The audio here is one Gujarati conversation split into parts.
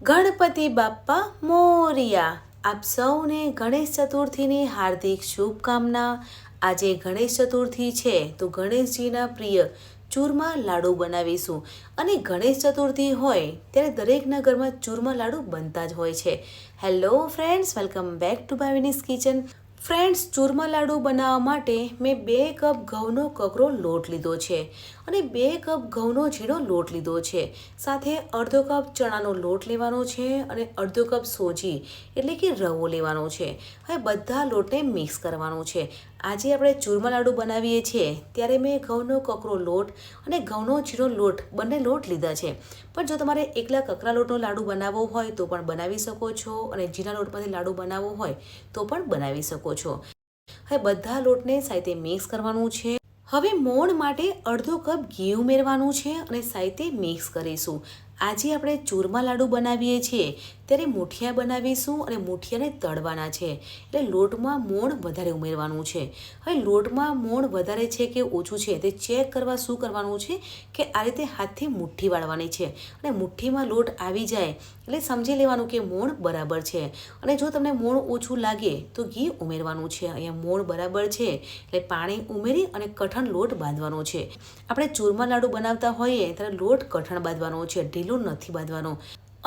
ગણપતિ બાપ્પા મોરિયા. આપ સૌને ગણેશ ચતુર્થીની હાર્દિક શુભકામના. આજે ગણેશ ચતુર્થી છે તો ગણેશજીના પ્રિય ચૂરમા લાડુ બનાવીશું. અને ગણેશ ચતુર્થી હોય ત્યારે દરેકના ઘરમાં ચૂરમા લાડુ બનતા જ હોય છે. Hello friends, welcome back to Bhavini's kitchen. Friends, ચૂરમા લાડુ બનાવવા માટે મેં 2 કપ ઘઉંનો કકરો લોટ લીધો છે અને 2 કપ ઘઉંનો ઝીણો લોટ લીધો છે. સાથે અડધો કપ ચણાનો લોટ લેવાનો છે અને અડધો કપ સોજી એટલે કે રવો લેવાનો છે. હવે બધા લોટને મિક્સ કરવાનો છે. આજે આપણે ચૂરમા લાડુ બનાવીએ છીએ ત્યારે મેં ઘઉંનો કકરો લોટ અને ઘઉંનો ઝીણો લોટ બંને લોટ લીધા છે. પણ જો તમારે એકલા કકરા લોટનો લાડુ બનાવવો હોય તો પણ બનાવી શકો છો અને ઝીણા લોટમાંથી લાડુ બનાવવો હોય તો પણ બનાવી શકો છો. હવે બધા લોટને સાથે મિક્સ કરવાનું છે. હવે મોણ માટે અડધો કપ ઘી ઉમેરવાનું છે અને સાથે મિક્સ કરીશું. આજે આપણે ચૂરમા લાડુ બનાવીએ છીએ ત્યારે મૂઠિયા બનાવીશું અને મૂઠિયાને તળવાના છે, એટલે લોટમાં મોણ વધારે ઉમેરવાનું છે. હવે લોટમાં મોણ વધારે છે કે ઓછું છે તે ચેક કરવા શું કરવાનું છે કે આ રીતે હાથથી મુઠ્ઠી વાળવાની છે અને મુઠ્ઠીમાં લોટ આવી જાય એટલે સમજી લેવાનું કે મોણ બરાબર છે. અને જો તમને મોણ ઓછું લાગે તો ઘી ઉમેરવાનું છે. અહીંયા મોણ બરાબર છે એટલે પાણી ઉમેરી અને કઠણ લોટ બાંધવાનો છે. આપણે ચૂરમા લાડુ બનાવતા હોઈએ ત્યારે લોટ કઠણ બાંધવાનો છે, ઢીલું નથી બાંધવાનો.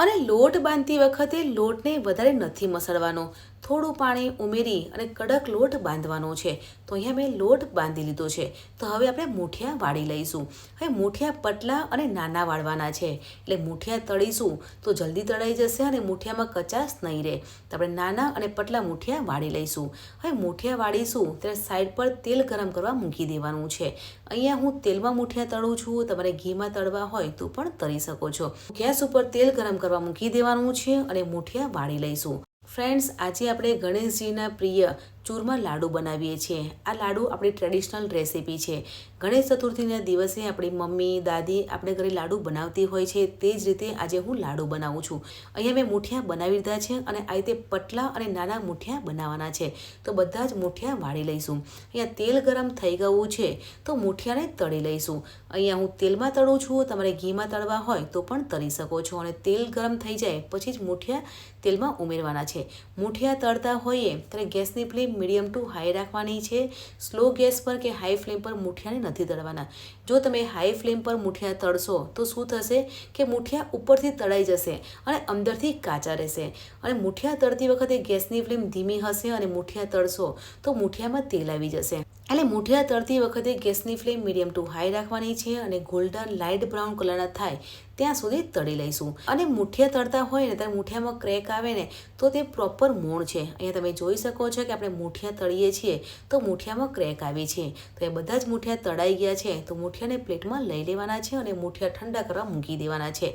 અને લોટ બાંધતી વખતે લોટને વધારે નથી મસળવાનો, થોડું પાણી ઉમેરી અને કડક લોટ બાંધવાનો છે. તો અહીંયા મેં લોટ બાંધી લીધો છે. તો હવે આપણે મૂઠિયા વાળી લઈશું. હવે મૂઠિયા પતલા અને નાના વાળવાના છે, એટલે મૂઠિયા તળીશું તો જલ્દી તળાઈ જશે અને મૂઠિયામાં કચાશ નહીં રહે. તો આપણે નાના અને પતલા મૂઠિયા વાળી લઈશું. હવે મૂઠિયા વાળીશું ત્યારે સાઈડ પર તેલ ગરમ કરવા મૂકી દેવાનું છે. અહીંયા હું તેલમાં મૂઠિયા તળું છું, તમારે ઘીમાં તળવા હોય તો પણ તળી શકો છો. ગેસ ઉપર તેલ ગરમ કરવા મૂકી દેવાનું છે અને મૂઠિયા વાળી લઈશું. ફ્રેન્ડ્સ, આજે આપણે ગણેશજીના પ્રિય ચૂરમા લાડુ બનાવીએ છીએ. આ લાડુ આપણી ટ્રેડિશનલ રેસીપી છે. ગણેશ ચતુર્થીના દિવસે આપણી મમ્મી દાદી આપણે ઘરે લાડુ બનાવતી હોય છે તે જ રીતે આજે હું લાડુ બનાવું છું. અહીંયા મેં મૂઠિયા બનાવી દીધા છે અને આ રીતે પતલા અને નાના મૂઠિયા બનાવવાના છે. તો બધા જ મૂઠિયા વાળી લઈશું. અહીંયા તેલ ગરમ થઈ ગયું છે તો મૂઠિયાને તળી લઈશું. અહીંયા હું તેલમાં તળું છું, તમારે ઘીમાં તળવા હોય તો પણ તળી શકો છો. અને તેલ ગરમ થઈ જાય પછી જ મૂઠિયા તેલમાં ઉમેરવાના છે. મૂઠિયા તળતા હોઈએ ત્યારે ગેસની ફ્લેમ મીડિયમ ટુ હાઈ રાખવાની છે. સ્લો ગેસ પર કે હાઈ ફ્લેમ પર મૂઠિયાને નથી તળવાના. જો તમે હાઈ ફ્લેમ પર મૂઠિયા તળશો તો શું થશે કે મૂઠિયા ઉપરથી તળાઈ જશે અને અંદરથી કાચા રહેશે. અને મૂઠિયા તળતી વખતે ગેસની ફ્લેમ ધીમી હશે અને મૂઠિયા તળશો તો મૂઠિયામાં તેલ આવી જશે. એટલે મૂઠિયા તળતી વખતે ગેસની ફ્લેમ મીડિયમ ટુ હાઈ રાખવાની છે અને ગોલ્ડન લાઇટ બ્રાઉન કલરના થાય ત્યાં સુધી તળી લઈશું. અને મૂઠિયા તળતા હોય ને ત્યારે મૂઠિયામાં ક્રેક આવે ને તો તે પ્રોપર મોણ છે. અહીંયા તમે જોઈ શકો છો કે આપણે મૂઠિયા તળીએ છીએ તો મૂઠિયામાં ક્રેક આવી છે. તો એ બધા જ મૂઠિયા તળાઈ ગયા છે તો મૂઠિયાને પ્લેટમાં લઈ લેવાના છે અને મૂઠિયા ઠંડા કરવા મૂકી દેવાના છે.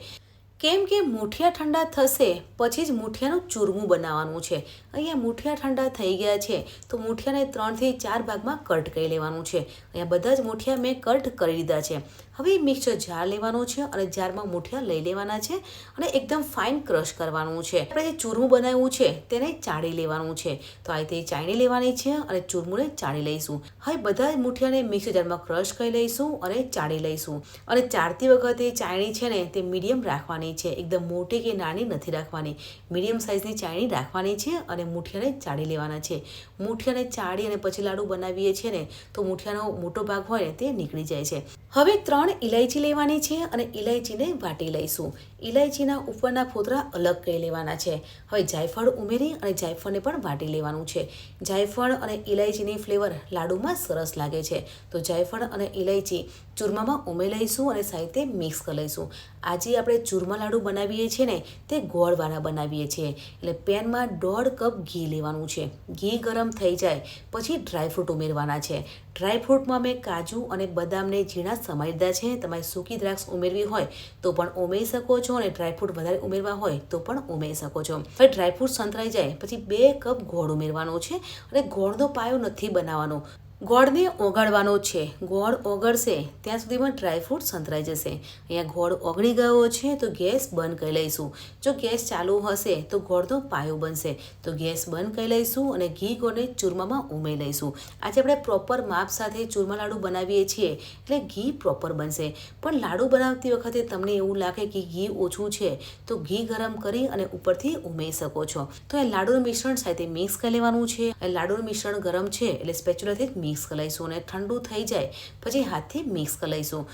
કેમ કે મૂઠિયા ઠંડા થશે પછી જ મૂઠિયાનું ચૂરમું બનાવવાનું છે. અહીંયા મૂઠિયા ઠંડા થઈ ગયા છે તો મૂઠિયાને 3 થી 4 ભાગમાં કટ કરી લેવાનું છે. અહીંયા બધા જ મૂઠિયા મેં કટ કરી લીધા છે. હવે મિક્સર જાર લેવાનું છે અને જારમાં મૂઠિયા લઈ લેવાના છે અને એકદમ ફાઇન ક્રશ કરવાનું છે. આપણે જે ચૂરમું બનાવ્યું છે તેને ચાળી લેવાનું છે. તો આ રીતે ચાળી લેવાની છે અને ચૂરમુંને ચાળી લઈશું. હવે બધા જ મૂઠિયાને મિક્સર જારમાં ક્રશ કરી લઈશું અને ચાળી લઈશું. અને ચાળતી વખતે ચાળણી છે ને તે મીડિયમ રાખવાની છે, એકદમ મોટી કે નાની નથી રાખવાની. મીડિયમ સાઇઝની ચાળણી રાખવાની છે અને મૂઠિયાને ચાળી લેવાના છે. મૂઠિયાને ચાળી અને પછી લાડુ બનાવીએ છીએ ને તો મૂઠિયાનો મોટો ભાગ હોય ને તે નીકળી જાય છે. હવે 3 ઇલાયચી લેવાની છે અને ઇલાયચીને વાટી લઈશું. ઇલાયચીના ઉપરના ફોતરા અલગ કરી લેવાના છે. હવે જાયફળ ઉમેરી અને જાયફળને પણ વાટી લેવાનું છે. જાયફળ અને ઇલાયચીની ફ્લેવર લાડુમાં સરસ લાગે છે. તો જાયફળ અને ઇલાયચી ચૂરમામાં ઉમેરી લઈશું અને સાથે મિક્સ કરી લઈશું. આજે આપણે ચૂરમા લાડુ બનાવીએ છીએ ને તે ગોળવાળા બનાવીએ છીએ. એટલે પેનમાં 1.5 કપ ઘી લેવાનું છે. ઘી ગરમ થઈ જાય પછી ડ્રાયફ્રૂટ ઉમેરવાના છે. ડ્રાયફ્રૂટમાં મેં કાજુ અને બદામને ઝીણા સમારી દીધા છે. તમારે સૂકી દ્રાક્ષ ઉમેરવી હોય તો પણ ઉમેરી શકો છો અને ડ્રાયફ્રૂટ વધારે ઉમેરવા હોય તો પણ ઉમેરી શકો છો. હવે ડ્રાયફ્રૂટ સંતરાઈ જાય પછી 2 કપ ગોળ ઉમેરવાનો છે અને ગોળનો પાયો નથી બનાવવાનો. ગોળને ઓગાળવાનો છે. ગોળ ઓગળશે ત્યાં સુધીમાં ડ્રાયફ્રૂટ સંતરાઈ જશે. અહીંયા ગોળ ઓગળી ગયો છે તો ગેસ બંધ કરી લઈશું. જો ગેસ ચાલુ હશે તો ગોળનો પાયો બનશે. તો ગેસ બંધ કરી લઈશું અને ઘી ગોળને ચૂરમામાં ઉમેરી લઈશું. આજે આપણે પ્રોપર માપ સાથે ચૂરમા લાડુ બનાવીએ છીએ એટલે ઘી પ્રોપર બનશે. પણ લાડુ બનાવતી વખતે તમને એવું લાગે કે ઘી ઓછું છે તો ઘી ગરમ કરી અને ઉપરથી ઉમેરી શકો છો. તો એ લાડુનું મિશ્રણ સાથે મિક્સ કરી લેવાનું છે. લાડુનું મિશ્રણ ગરમ છે એટલે સ્પેચ્યુલાથી મિક્સ કરી લઈશું અને ઠંડુ થઈ જાય પછી હાથથી મિક્સ કરી લઈશું.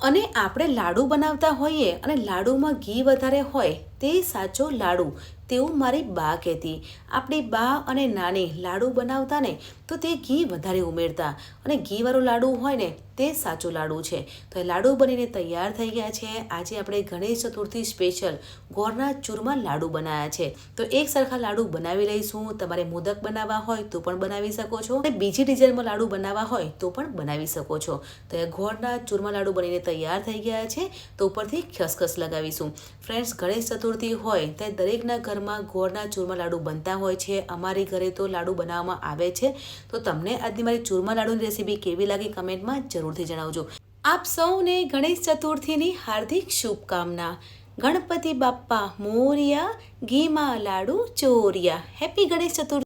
અને આપણે લાડુ બનાવતા હોઈએ અને લાડુમાં ઘી વધારે હોય તે સાચો લાડુ તેવું મારી બા કહેતી. આપણી બા અને નાની લાડુ બનાવતા ને તો તે ઘી વધારે ઉમેરતા અને ઘીવાળો લાડુ હોય ને તે સાચો લાડુ છે. તો એ લાડુ બનીને તૈયાર થઈ ગયા છે. આજે આપણે ગણેશ ચતુર્થી સ્પેશિયલ ગોળના ચૂરમા લાડુ બનાવ્યા છે. તો એક સરખા લાડુ બનાવી લઈશું. તમારે મોદક બનાવવા હોય તો પણ બનાવી શકો છો અને બીજી ડિઝાઇનમાં લાડુ બનાવવા હોય તો પણ બનાવી શકો છો. તો એ ગોળના ચૂરમા લાડુ બનીને તૈયાર થઈ ગયા છે. તો ઉપરથી ખસખસ લગાવીશું. ફ્રેન્ડ્સ, ગણેશ ચતુર્થી હોય ત્યારે દરેકના ઘરમાં ગોળના ચૂરમા લાડુ બનતા હોય છે. અમારી ઘરે તો લાડુ બનાવવામાં આવે છે. તો તમને આજની મારી ચૂરમા લાડુની રેસીપી કેવી લાગી કમેન્ટમાં જરૂરથી જણાવજો. આપ સૌને ગણેશ ચતુર્થીની હાર્દિક શુભકામના. ગણપતિ બાપ્પા મોરિયા, ઘીમાં લાડુ ચોરિયા. હેપી ગણેશ ચતુર્થી.